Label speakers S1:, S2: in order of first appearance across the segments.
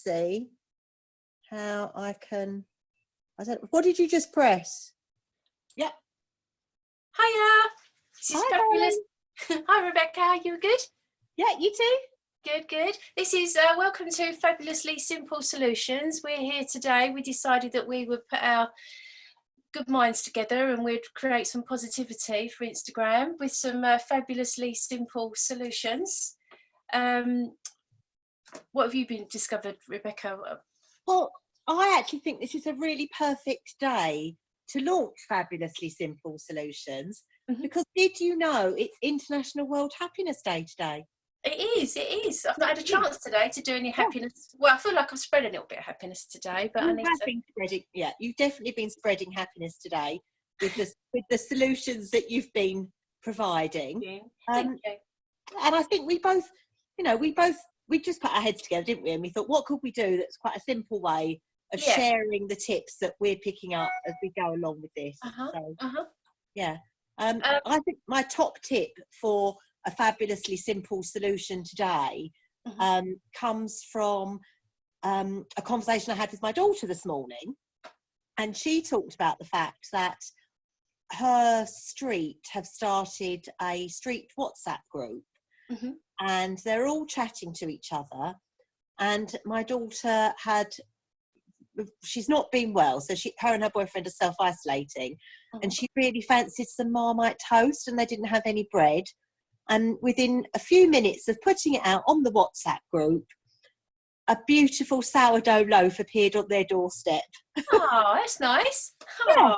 S1: see how I don't, what did you just press?
S2: Yep. Hiya. This is
S1: Hi,
S2: fabulous. Hi, Rebecca. Are you good?
S1: Yeah, you too.
S2: Good, good. This is welcome to Fabulously Simple Solutions. We're here today. We decided that we would put our good minds together and we'd create some positivity for Instagram with some fabulously simple solutions. What have you been discovered, Rebecca?
S1: Well, I actually think this is a really perfect day to launch Fabulously Simple Solutions, because did you know it's International World Happiness Day today?
S2: It is. I've not had a chance today to do any happiness. Well, I feel like I've spread a little bit of happiness today, but
S1: you've definitely been spreading happiness today with the solutions that you've been providing.
S2: Thank you.
S1: And I think we just put our heads together, didn't we? And we thought, what could we do that's quite a simple way of sharing the tips that we're picking up as we go along with this. I think my top tip for a fabulously simple solution today comes from a conversation I had with my daughter this morning, and she talked about the fact that her street have started a street WhatsApp group, and they're all chatting to each other. And my daughter she's not been well, so her and her boyfriend are self-isolating, and she really fancied some Marmite toast, and they didn't have any bread. And within a few minutes of putting it out on the WhatsApp group, a beautiful sourdough loaf appeared on their doorstep.
S2: Oh, that's nice.
S1: Yeah.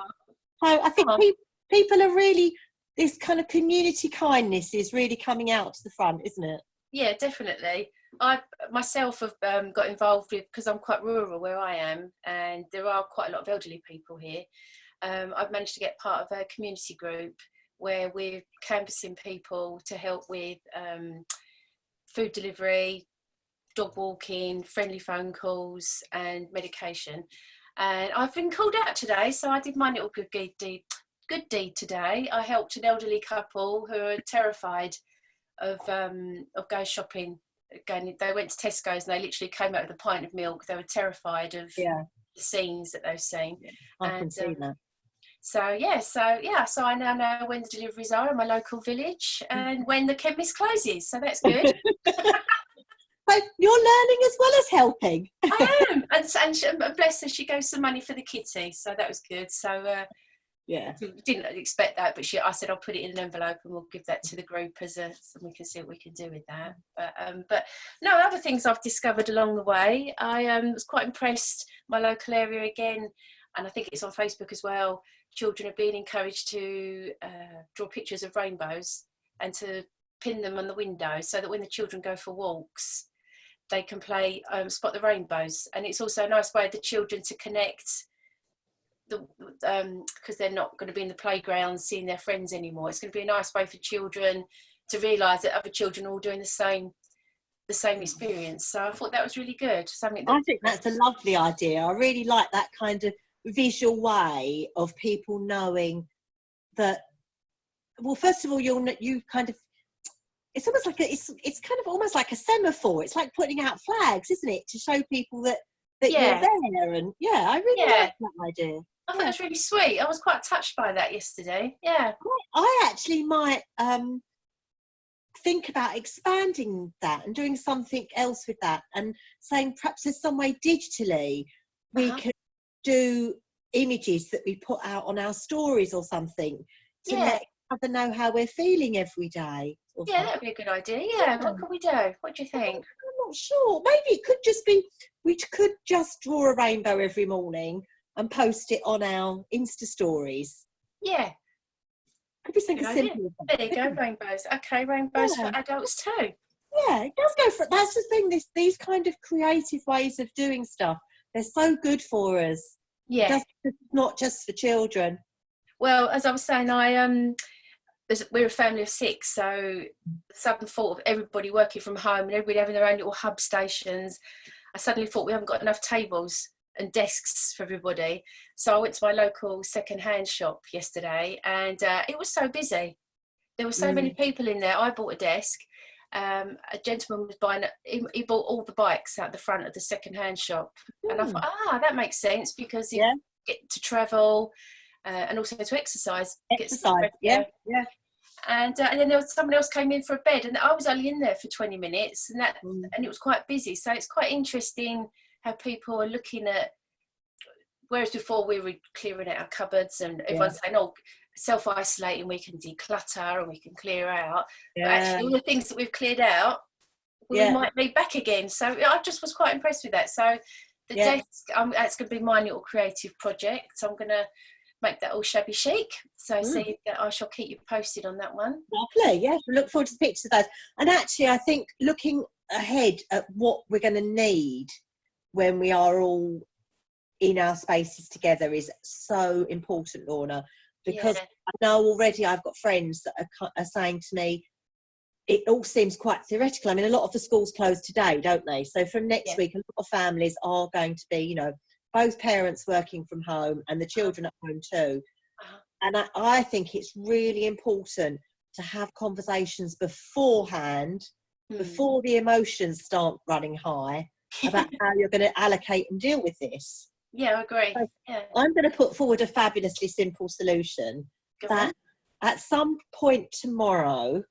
S1: So I think people are really, this kind of community kindness is really coming out to the front, isn't it?
S2: Yeah, definitely. I myself have got involved with, because I'm quite rural where I am, and there are quite a lot of elderly people here. I've managed to get part of a community group where we're canvassing people to help with food delivery, dog walking, friendly phone calls and medication. And I've been called out today, so I did my little good deed today. I helped an elderly couple who are terrified of going shopping. They went to Tesco's and they literally came out with a pint of milk. They were terrified of the scenes that they've seen.
S1: I can see that.
S2: So I now know when the deliveries are in my local village and when the chemist closes. So that's good.
S1: So you're learning as well as helping.
S2: I am, and bless her, she goes some money for the kitty, so that was good. So didn't expect that, but I said I'll put it in an envelope and we'll give that to the group so we can see what we can do with that. But no, other things I've discovered along the way. I was quite impressed. My local area again, and I think it's on Facebook as well. Children are being encouraged to draw pictures of rainbows and to pin them on the window so that when the children go for walks, they can play Spot the Rainbows. And it's also a nice way for the children to connect, because they're not going to be in the playground seeing their friends anymore. It's going to be a nice way for children to realise that other children are all doing the same experience. So I thought that was really good.
S1: I think that's a lovely idea. I really like that kind of visual way of people knowing that, well, first of all, you kind of, it's almost like it's kind of almost like a semaphore. It's like putting out flags, isn't it, to show people that you're there. And I really like that idea.
S2: I thought it was really sweet. I was quite touched by that yesterday. Yeah,
S1: I actually might think about expanding that and doing something else with that, and saying perhaps there's some way digitally we could do images that we put out on our stories or something to let other know how we're feeling every day.
S2: That would be a good idea. Yeah, what could we do? What do you think?
S1: I'm not sure. Maybe it could just be, we could just draw a rainbow every morning and post it on our Insta stories.
S2: Yeah.
S1: Could be something simple.
S2: There you go, rainbows. Okay, rainbows for adults too.
S1: Yeah, it does go for, that's the thing, these kind of creative ways of doing stuff, they're so good for us.
S2: Yeah.
S1: Not just for children.
S2: Well, as I was saying, we're a family of 6, so the sudden thought of everybody working from home and everybody having their own little hub stations, I suddenly thought we haven't got enough tables and desks for everybody. So I went to my local second-hand shop yesterday, and it was so busy. There were so many people in there. I bought a desk, a gentleman was buying, he bought all the bikes out the front of the second-hand shop. And I thought, that makes sense, because you get to travel and also to exercise.
S1: Yeah.
S2: And then there was someone else came in for a bed, and I was only in there for 20 minutes, and it was quite busy. So it's quite interesting how people are looking at, whereas before we were clearing out our cupboards and everyone's saying, oh, self-isolating, we can declutter and we can clear out. But actually all the things that we've cleared out, we might be back again. So I just was quite impressed with that. So the desk, that's going to be my little creative project. So I'm going to make that all shabby chic. So see that I shall keep you posted on that one.
S1: Lovely. Yes, we look forward to the pictures of those. And actually, I think looking ahead at what we're going to need when we are all in our spaces together is so important, Lorna, because I know already I've got friends that are saying to me, it all seems quite theoretical. I mean, a lot of the schools close today, don't they? So from next week, a lot of families are going to be, you know, both parents working from home and the children at home too. And I think it's really important to have conversations beforehand, before the emotions start running high, about how you're going to allocate and deal with this.
S2: Yeah, I agree.
S1: So I'm going to put forward a fabulously simple solution that at some point tomorrow,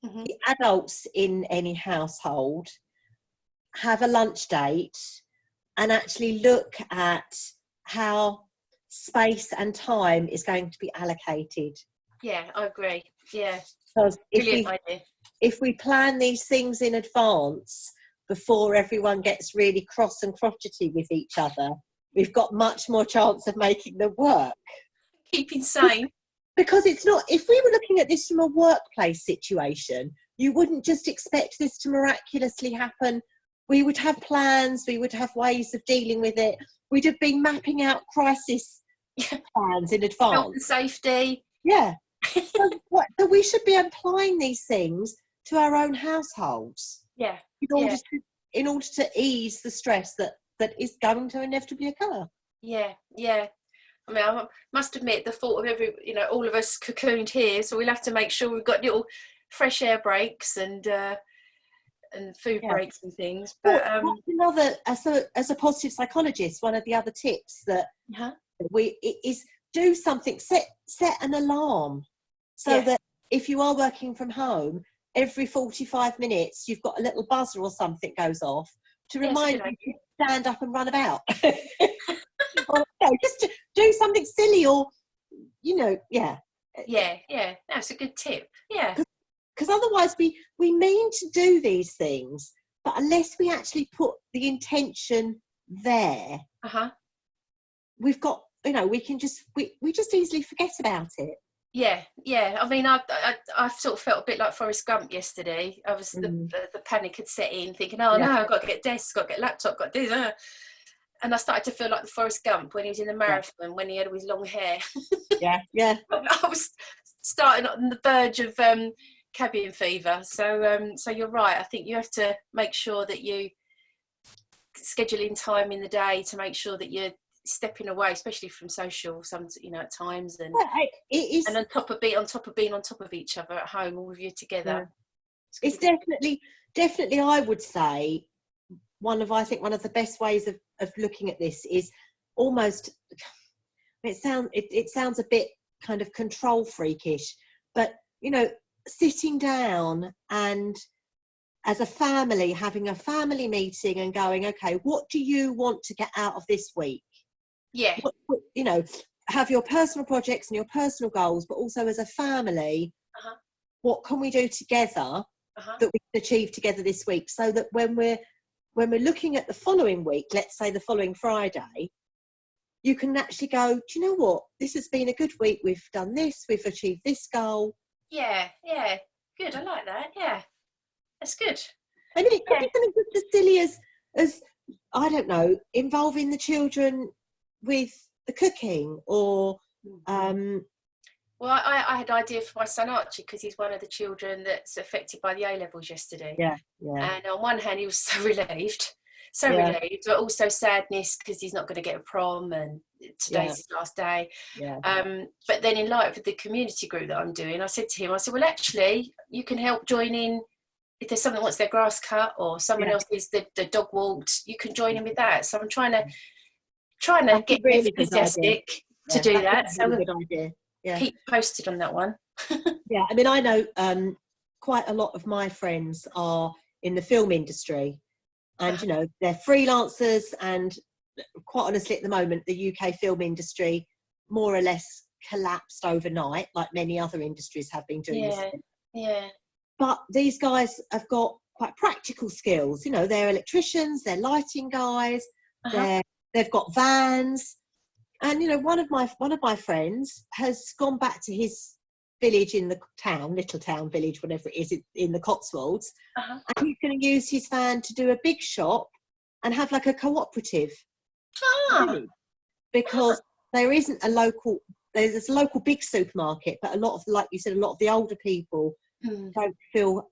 S1: the adults in any household have a lunch date and actually look at how space and time is going to be allocated.
S2: Yeah, I agree. Yeah.
S1: Because
S2: brilliant idea.
S1: If we plan these things in advance before everyone gets really cross and crotchety with each other, we've got much more chance of making them work.
S2: Keeping sane.
S1: Because it's not, if we were looking at this from a workplace situation, you wouldn't just expect this to miraculously happen. We would have plans, we would have ways of dealing with it. We'd have been mapping out crisis plans in advance.
S2: Health and safety.
S1: Yeah. So we should be applying these things to our own households.
S2: Yeah.
S1: In order to ease the stress that is going to inevitably occur.
S2: Yeah, yeah. I mean, I must admit, the thought of all of us cocooned here, so we'll have to make sure we've got little fresh air breaks and food breaks and things. But
S1: another, as a positive psychologist, one of the other tips that is do something, set an alarm, so that if you are working from home, every 45 minutes you've got a little buzzer or something goes off to remind you to stand up and run about. Or just to do something silly, or
S2: that's a good tip.
S1: Because otherwise we mean to do these things, but unless we actually put the intention there, we've got, we just easily forget about it.
S2: Yeah. I mean, I've sort of felt a bit like Forrest Gump yesterday. I was the panic had set in, thinking, no, I've got to get desks, got to get laptop, got to do that. And I started to feel like the Forrest Gump when he was in the marathon, when he had all his long hair.
S1: Yeah.
S2: I was starting on the verge of cabin fever. So you're right. I think you have to make sure that you schedule in time in the day to make sure that you're stepping away, especially from social, at times, and
S1: it is,
S2: and on top of being on top of each other at home, all of you together.
S1: It's definitely I would say one of the best ways of looking at this is almost, it sounds a bit kind of control freakish, but sitting down and as a family having a family meeting and going, okay, what do you want to get out of this week?
S2: Yeah.
S1: Have your personal projects and your personal goals, but also as a family, what can we do together that we can achieve together this week, so that when we're looking at the following week, let's say the following Friday, you can actually go, do you know what? This has been a good week. We've done this. We've achieved this goal.
S2: Yeah. Good. I like that. Yeah. That's good.
S1: And it could be something just as silly as I don't know, involving the children with the cooking, or
S2: well, I had an idea for my son Archie, because he's one of the children that's affected by the A-levels yesterday.
S1: Yeah.
S2: And on one hand, he was so relieved, but also sadness because he's not going to get a prom and today's his last day.
S1: Yeah.
S2: But then in light of the community group that I'm doing, I said to him, well, actually, you can help join in if there's someone that wants their grass cut, or someone else needs the dog walked, you can join in with that. So I'm trying to get
S1: really
S2: enthusiastic to do that.
S1: So really good idea. Yeah.
S2: Keep posted on that one.
S1: Yeah, I mean, I know quite a lot of my friends are in the film industry, and you know, they're freelancers, and quite honestly at the moment the UK film industry more or less collapsed overnight, like many other industries have been doing.
S2: Yeah.
S1: But these guys have got quite practical skills. You know, they're electricians, they're lighting guys, they've got vans. And you know, one of my friends has gone back to his village in the town, little town village, whatever it is, in the Cotswolds, and he's going to use his van to do a big shop and have like a cooperative, because there isn't a local. There's this local big supermarket, but a lot of, like you said, a lot of the older people don't feel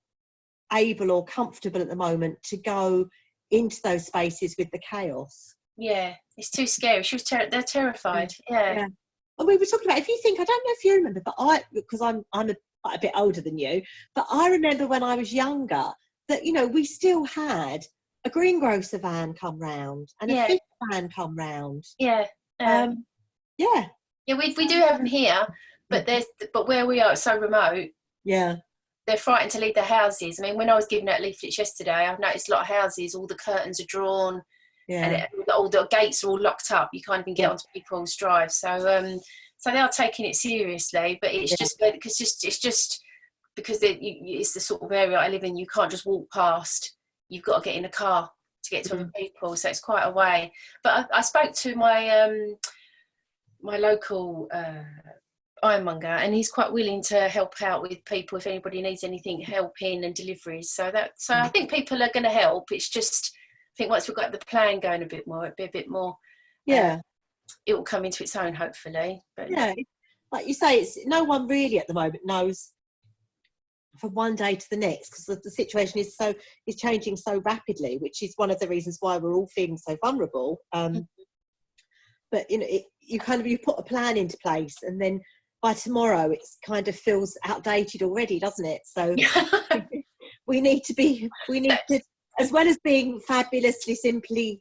S1: able or comfortable at the moment to go into those spaces with the chaos.
S2: Yeah, it's too scary. They're terrified. Yeah.
S1: And we were talking about, if you think, I don't know if you remember, but because I'm quite a bit older than you, but I remember when I was younger that, you know, we still had a greengrocer van come round and a fish van come round.
S2: Yeah. Yeah, we do have them here, but where we are, it's so remote.
S1: Yeah.
S2: They're frightened to leave their houses. I mean, when I was giving out leaflets yesterday, I've noticed a lot of houses, all the curtains are drawn, and all the gates are all locked up. You can't even get onto people's drives. So they are taking it seriously, but it's just because it's the sort of area I live in. You can't just walk past. You've got to get in a car to get to other people, so it's quite a way. But I spoke to my my local ironmonger, and he's quite willing to help out with people if anybody needs anything, helping and deliveries. So I think people are going to help. It's just, I think once we've got the plan going a bit more, it'll be a bit more. It will come into its own, hopefully. But
S1: like you say, it's no one really at the moment knows from one day to the next, because the situation is changing so rapidly, which is one of the reasons why we're all feeling so vulnerable. But you know, you put a plan into place, and then by tomorrow it's kind of feels outdated already, doesn't it? So we need to, as well as being fabulously simply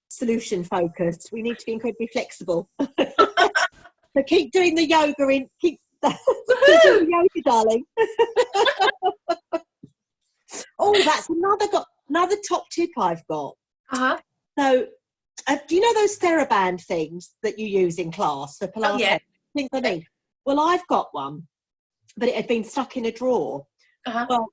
S1: solution focused, we need to be incredibly flexible. So keep doing the yoga keep doing yoga, darling. Oh, that's another top tip I've got. So do you know those TheraBand things that you use in class for Pilates? Things I mean. Well, I've got one, but it had been stuck in a drawer. Well,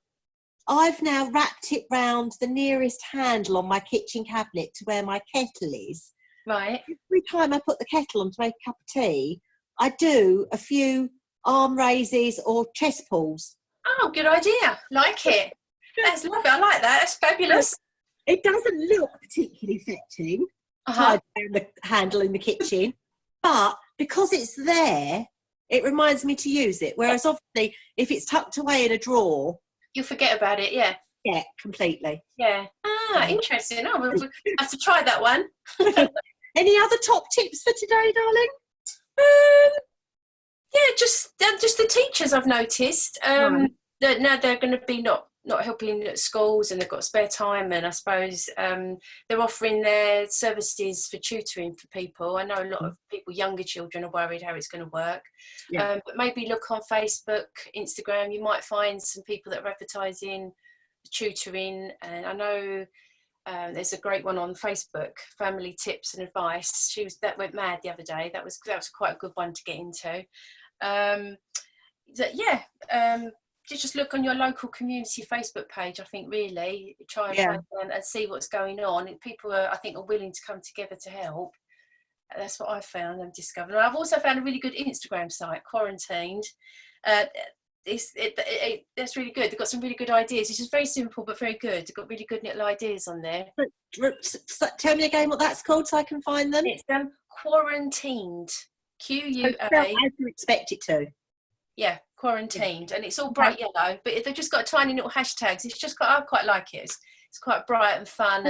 S1: I've now wrapped it round the nearest handle on my kitchen cabinet to where my kettle is.
S2: Right.
S1: Every time I put the kettle on to make a cup of tea, I do a few arm raises or chest pulls.
S2: Oh, good idea. Like it. That's lovely. I like that. That's fabulous.
S1: It doesn't look particularly fetching, tied around the handle in the kitchen, but because it's there, it reminds me to use it. Whereas obviously, if it's tucked away in a drawer,
S2: you'll forget about it. Yeah,
S1: completely.
S2: Yeah. Interesting. Oh, we'll have to try that one.
S1: Any other top tips for today, darling?
S2: Just the teachers I've noticed. That now they're going to be not helping at schools, and they've got spare time, and I suppose they're offering their services for tutoring for people. I know a lot of people, younger children, are worried how it's going to work. But maybe look on Facebook, Instagram. You might find some people that are advertising tutoring, and I know there's a great one on Facebook, Family Tips and Advice. That went mad the other day. That was quite a good one to get into. Just look on your local community Facebook page. I think really try and find them and see what's going on. People are willing to come together to help. That's what I've found and discovered. And I've also found a really good Instagram site, Quarantined. That's really good. They've got some really good ideas. It's just very simple but very good. They've got really good little ideas on there.
S1: Tell me again what that's called so I can find them.
S2: It's Quarantined. QUA.
S1: As you expect it to.
S2: Yeah, Quarantined, and it's all bright yellow, but they've just got tiny little hashtags. I quite like it. It's quite bright and fun,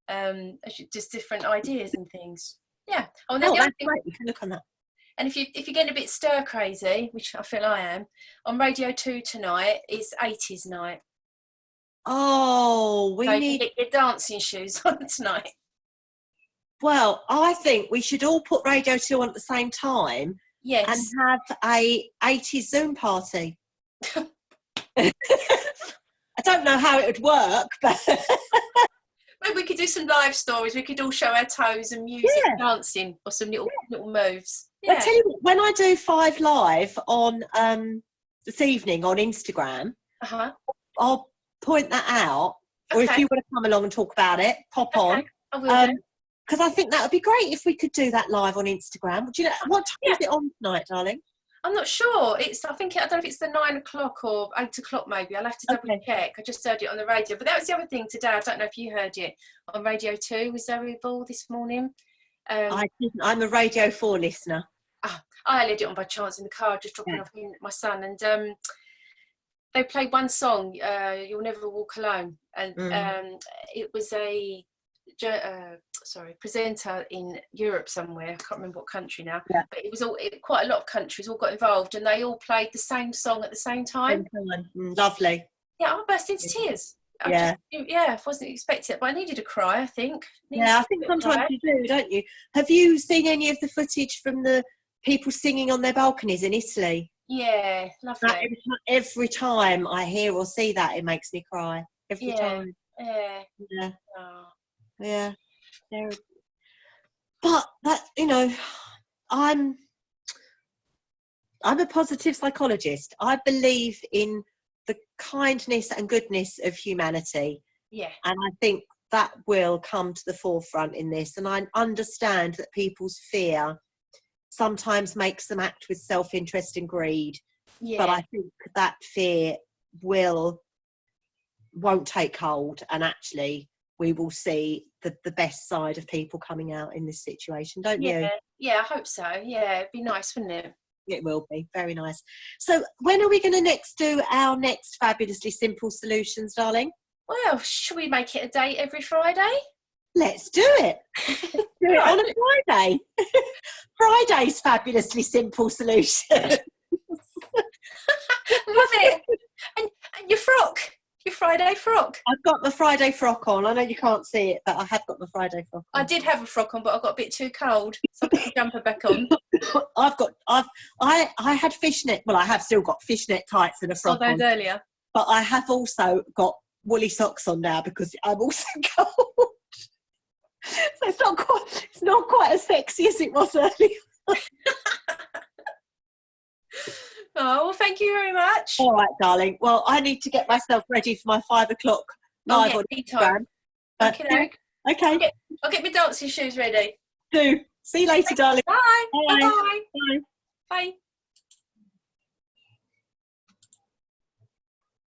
S2: and just different ideas and things. Yeah. Oh, that's great.
S1: You can look on that.
S2: And if you're getting a bit stir crazy, which I feel I am, on Radio 2 tonight is 80s night.
S1: Oh, we
S2: So you
S1: need.
S2: get your dancing shoes on tonight.
S1: Well, I think we should all put Radio 2 on at the same time and
S2: Yes.
S1: have a 80s Zoom party. I don't know how it would work, but
S2: Maybe we could do some live stories. We could all show our toes and music, dancing, or some little moves.
S1: I
S2: Yeah.
S1: tell you what, when I do 5 Live on this evening on Instagram, I'll point that out. Or if you want to come along and talk about it, pop on.
S2: I will do.
S1: Because I think that would be great if we could do that live on Instagram. Do you know what time is it on tonight, darling?
S2: I'm not sure. I don't know if it's the 9 o'clock or 8 o'clock. Maybe I'll have to double check. I just heard it on the radio, but that was the other thing today. I don't know if you heard it on Radio 2 with Zoe Ball this morning.
S1: I didn't. I'm a Radio 4 listener.
S2: I had it on by chance in the car, just dropping off my son, and they played one song, "You'll Never Walk Alone," and it was a presenter in Europe somewhere. I can't remember what country now, but it was quite a lot of countries all got involved, and they all played the same song at the same time.
S1: Lovely.
S2: Yeah, I burst into tears. I wasn't expecting it, but I needed a cry, I think.
S1: I think sometimes you do, don't you? Have you seen any of the footage from the people singing on their balconies in Italy?
S2: Yeah, lovely.
S1: Every time I hear or see that, it makes me cry. Every time.
S2: Yeah.
S1: Yeah. But that, I'm a positive psychologist. I believe in the kindness and goodness of humanity.
S2: Yeah.
S1: And I think that will come to the forefront in this. And I understand that people's fear sometimes makes them act with self-interest and greed. Yeah. But I think that fear won't take hold, and actually we will see the best side of people coming out in this situation, don't you?
S2: Yeah, I hope so. Yeah, it'd be nice, wouldn't it?
S1: It will be very nice. So when are we going to do our next Fabulously Simple Solutions, darling?
S2: Well, should we make it a date every Friday?
S1: Let's do it. Do it on a Friday. Friday's Fabulously Simple Solution.
S2: Love it. And your frock. Your Friday frock.
S1: I've got my Friday frock on. I know you can't see it, but I have got my Friday frock on.
S2: I did have a frock on, but I got a bit too cold, so I put the jumper back on.
S1: I had fishnet. Well, I have still got fishnet tights and a frock on.
S2: Earlier.
S1: But I have also got woolly socks on now because I'm also cold. So it's not quite as sexy as it was earlier.
S2: Oh, well, thank you very much.
S1: All right, darling. Well, I need to get myself ready for my 5 o'clock live on Instagram.
S2: Okay. I'll get my dancing shoes ready.
S1: Do. See you later, darling.
S2: Bye.
S1: Bye.
S2: Bye.
S1: Bye.
S2: Bye.